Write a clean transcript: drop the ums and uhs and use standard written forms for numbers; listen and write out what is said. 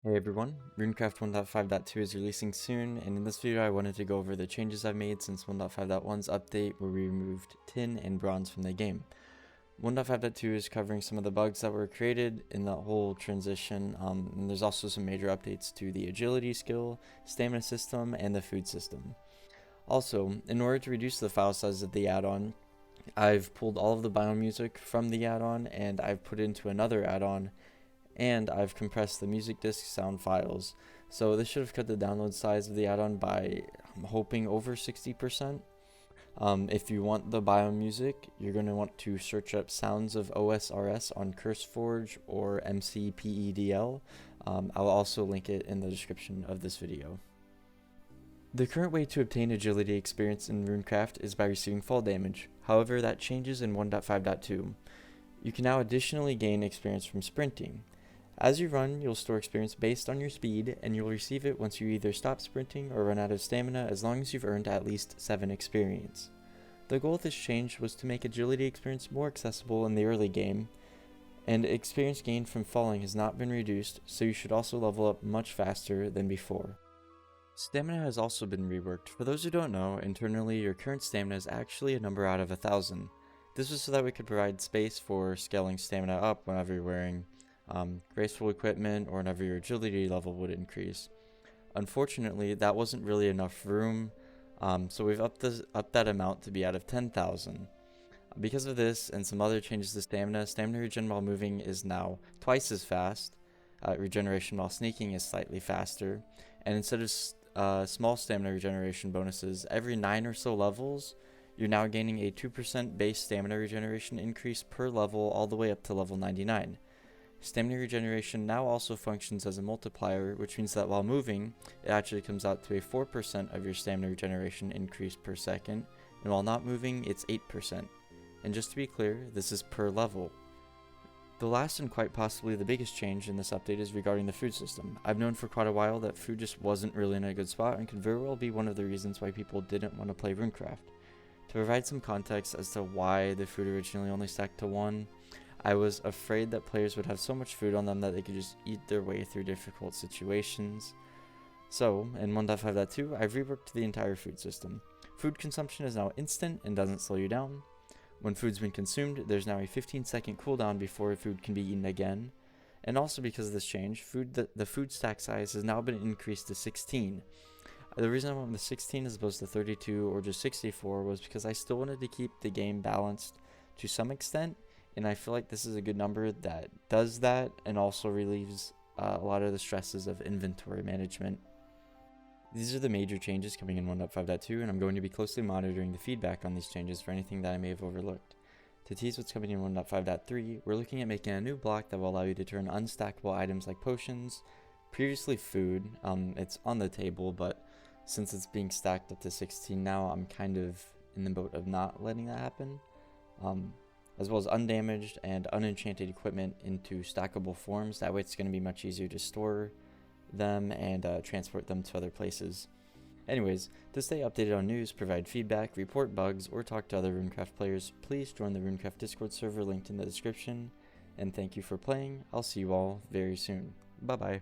Hey everyone, RuneCraft 1.5.2 is releasing soon, and in this video I wanted to go over the changes I've made since 1.5.1's update where we removed tin and bronze from the game. 1.5.2 is covering some of the bugs that were created in that whole transition, and there's also some major updates to the agility skill, stamina system, and the food system. Also, in order to reduce the file size of the add-on, I've pulled all of the biome music from the add-on and I've put it into another add-on, and I've compressed the music disc sound files. So this should have cut the download size of the add-on by, I'm hoping, over 60%. If you want the biome music, you're going to want to search up Sounds of OSRS on CurseForge or MCPEDL. I'll also link it in the description of this video. The current way to obtain agility experience in RuneCraft is by receiving fall damage. However, that changes in 1.5.2. You can now additionally gain experience from sprinting. As you run, you'll store experience based on your speed, and you'll receive it once you either stop sprinting or run out of stamina, as long as you've earned at least 7 experience. The goal of this change was to make agility experience more accessible in the early game, and experience gained from falling has not been reduced, so you should also level up much faster than before. Stamina has also been reworked. For those who don't know, internally your current stamina is actually a number out of 1,000. This was so that we could provide space for scaling stamina up whenever you're wearing graceful equipment or whenever your agility level would increase. Unfortunately, that wasn't really enough room, so we've upped that amount to be out of 10,000. Because of this and some other changes to stamina regen while moving is now twice as fast, regeneration while sneaking is slightly faster, and instead of small stamina regeneration bonuses every 9 or so levels, you're now gaining a 2% base stamina regeneration increase per level all the way up to level 99. Stamina regeneration now also functions as a multiplier, which means that while moving, it actually comes out to a 4% of your stamina regeneration increase per second, and while not moving, it's 8%. And just to be clear, this is per level. The last and quite possibly the biggest change in this update is regarding the food system. I've known for quite a while that food just wasn't really in a good spot and could very well be one of the reasons why people didn't want to play RuneCraft. To provide some context as to why the food originally only stacked to 1, I was afraid that players would have so much food on them that they could just eat their way through difficult situations. So, in 1.5.2, I've reworked the entire food system. Food consumption is now instant and doesn't slow you down. When food's been consumed, there's now a 15-second cooldown before food can be eaten again. And also because of this change, the food stack size has now been increased to 16. The reason I went with 16 as opposed to 32 or just 64 was because I still wanted to keep the game balanced to some extent, and I feel like this is a good number that does that and also relieves a lot of the stresses of inventory management. These are the major changes coming in 1.5.2, and I'm going to be closely monitoring the feedback on these changes for anything that I may have overlooked. To tease what's coming in 1.5.3, we're looking at making a new block that will allow you to turn unstackable items like potions, previously food, it's on the table, but since it's being stacked up to 16 now, I'm kind of in the boat of not letting that happen. As well as undamaged and unenchanted equipment into stackable forms. That way it's going to be much easier to store them and transport them to other places. Anyways, to stay updated on news, provide feedback, report bugs, or talk to other RuneCraft players, please join the RuneCraft Discord server linked in the description. And thank you for playing. I'll see you all very soon. Bye bye.